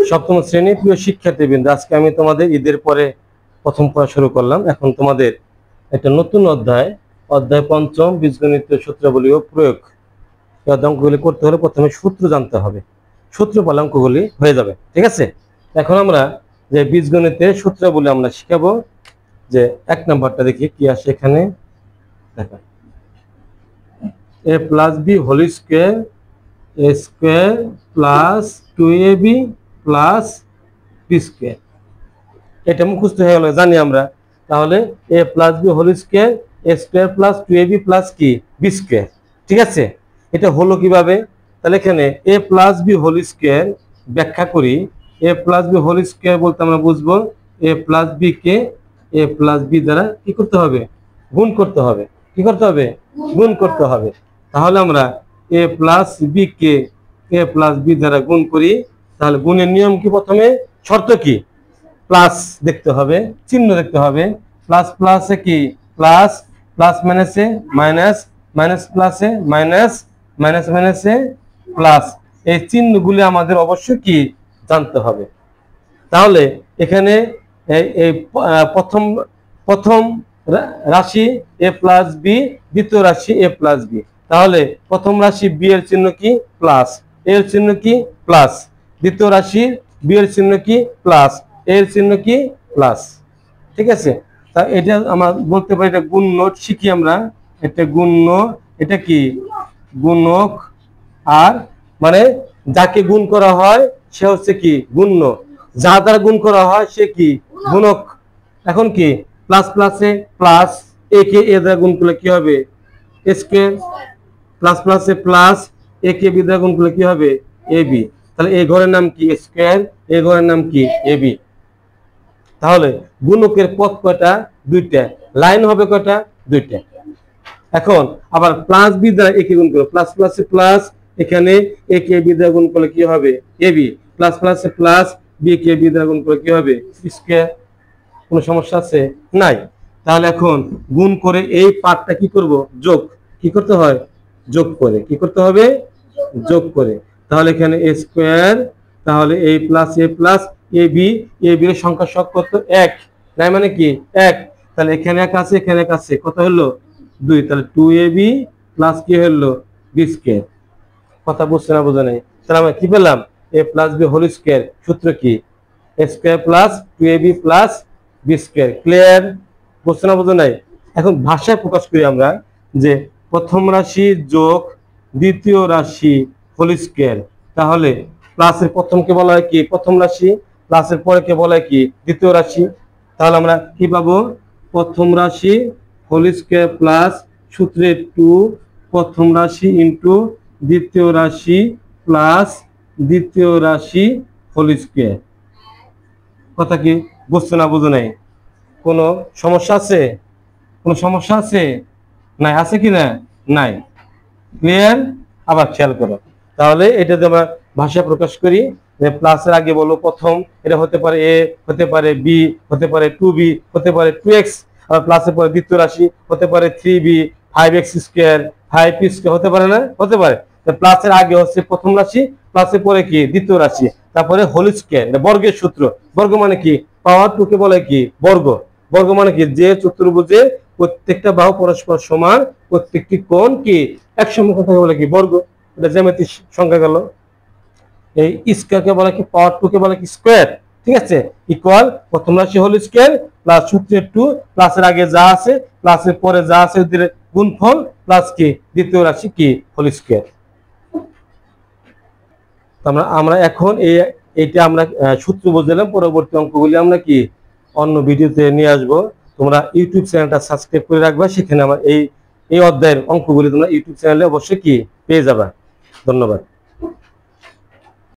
সপ্তম শ্রেণী প্রিয় শিক্ষার্থীবৃন্দ, আজকে আমি তোমাদের ঈদের পরে প্রথম পড়া শুরু করলাম। এখন তোমাদের একটা নতুন অধ্যায় পঞ্চম, বীজগণিত সূত্রাবলী ও প্রয়োগ। এই অঙ্কগুলি করতে হলে প্রথমে সূত্র জানতে হবে, সূত্র পালে অঙ্কগুলি হয়ে যাবে। ঠিক আছে, এখন আমরা যে বীজগণিতের সূত্রাবলী আমরা শিখাবো। যে এক নাম্বারটা দেখি কি আসে এখানে। দেখা a plus B whole square A square plus 2ab plus B square. এটা মুখস্থ হয়ে গেল, জানি আমরা। তাহলে A plus B whole square A square plus 2ab plus কি বি স্কোয়ার। ঠিক আছে, এটা হলো কিভাবে? তাহলে এখানে A plus B whole square ব্যাখ্যা করি। A plus B whole square বলতে আমরা বুঝবো এ প্লাস বি কে এ প্লাস বি দ্বারা কি করতে হবে? গুণ করতে হবে। কি করতে হবে? গুণ করতে হবে। তাহলে আমরা এ প্লাস বি কে এ প্লাস বি দ্বারা গুণ করি। তাহলে গুণের নিয়ম কি? প্রথমে শর্ত কি? প্লাস দেখতে হবে, চিহ্ন দেখতে হবে। প্লাস প্লাসে কি প্লাস, প্লাস মাইনাসে মাইনাস, মাইনাস প্লাসে মাইনাস, মাইনাস মাইনাসে প্লাস। এই চিহ্নগুলি আমাদের অবশ্যই কি জানতে হবে। তাহলে এখানে এই প্রথম রাশি এ প্লাস বি, দ্বিতীয় রাশি এ প্লাস বি। তাহলে প্রথম রাশি বি এর চিহ্ন কি? প্লাস। এর চিহ্ন কি? প্লাস। দ্বিতীয় রাশি বি এর চিহ্ন কি? প্লাস। এর চিহ্ন কি? প্লাস। ঠিক আছে, তা এটা আমরা বলতে পারি এটা গুণ্য। শিখি আমরা এটা গুণ্য। এটা কি? গুণক। আর মানে যাকে গুণ করা হয় সে হচ্ছে কি? গুণ্য। যা দ্বারা গুণ করা হয় সে কি? গুণক। এখন কি প্লাস প্লাসে প্লাস, এ কে এ দ্বারা গুণ করলে কি হবে? স্কয়ার। প্লাস প্লাসে প্লাস, এ কে বি দ্বারা গুণ করলে কি হবে? A B. তাহলে এই ঘরের নাম কি? স্কয়ার। এই ঘরের নাম কি? A B. তাহলে গুণকের পদ কয়টা? দুইটা। লাইন হবে কয়টা? দুইটা। এখন আবার প্লাস বি দ্বারা এ কে গুণ করো। প্লাস প্লাসে প্লাস, এখানে এ কে বি দ্বারা গুণ করলে কি হবে? A B. প্লাস প্লাসে প্লাস, বি কে বি দ্বারা গুণ করলে কি হবে? স্কয়ার। কোনো সমস্যা আছে? নাই। তাহলে এখন গুণ করে এই পার্টটা কি করব? যোগ। কি করতে হয়? যোগ করে। কি করতে হবে? যোগ করে। তাহলে এখানে এ স্কয়ার, তাহলে এ প্লাস এ বি এর সংখ্যা সব কত? 1। নাই মানে কি? 1। তাহলে এখানে এক আছে, এখানে এক আছে, কত হলো? 2। তাহলে 2ab প্লাস কি হলো? B square. কথা বুঝছে না বোঝা নাই? তাহলে আমরা কি পেলাম? A plus B whole square. সূত্র কি? A square plus 2ab plus B square. Clear? বুঝছে না বোঝা নাই? এখন ভাষায় প্রকাশ করি আমরা যে প্রথম রাশি যোগ দ্বিতীয় রাশি হোল স্কয়ার। তাহলে প্লাসের প্রথমকে বলা হয় কি? প্রথম রাশি। প্লাসের পরে কে বলা হয় কি? দ্বিতীয় রাশি। তাহলে আমরা কি পাবো? প্রথম রাশি হোল স্কয়ার প্লাস সূত্রে 2 প্রথম রাশি ইন্টু দ্বিতীয় রাশি প্লাস দ্বিতীয় রাশি হোল স্কয়ার। কথা কি বুঝছো না বুঝো নাই? কোনো সমস্যা আছে? কোনো সমস্যা আছে? নাই। আছে কি না? নাই। ক্লিয়ার? আবার খেয়াল করো। তাহলে এটা যদি আমরা ভাষা প্রকাশ করি যে প্লাসের আগে বলো প্রথম, এটা হতে পারে এ, হতে পারে বি, হতে পারে 2b, হতে পারে 2x। আর প্লাসের পরে দ্বিতীয় রাশি হতে পারে 3b 5x square 5p square. হতে পারে না? হতে পারে। প্লাসের আগে হচ্ছে প্রথম রাশি, প্লাসের পরে কি? দ্বিতীয় রাশি, তারপরে হোল স্কয়ার। এটা বর্গের সূত্র। বর্গ মানে কি? পাওয়ার 2 কে বলে কি? বর্গ। বর্গ মানে কি? যে চতুর্ভুজে প্রত্যেকটা বাহু পরস্পর সমান, প্রত্যেকটি কোণ কি একসমান থাকে বলে কি? বর্গ। এটা জ্যামিতিক সংখ্যা গেল। এই স্কয়ারকে বলে কি? পাওয়ার 2 কে বলে কি? স্কয়ার। ঠিক আছে, ইকুয়াল প্রথম রাশি হোল স্কয়ার প্লাস সূত্রের 2 প্লাসের আগে যা আছে প্লাসের পরে যা আছে ওদের গুণফল প্লাস কি দ্বিতীয় রাশি কি হোল স্কয়ার। আমরা এখন এইটা আমরা সূত্র বুঝলাম। পরবর্তী অঙ্কগুলি আমরা কি অন্য ভিডিওতে নিয়ে আসবো। তোমরা ইউটিউব চ্যানেলটা সাবস্ক্রাইব করে রাখবা, সেখানে আমার এই অধ্যায়ের অঙ্কগুলি তোমরা ইউটিউব চ্যানেলে অবশ্যই কি পেয়ে যাবা। ধন্যবাদ।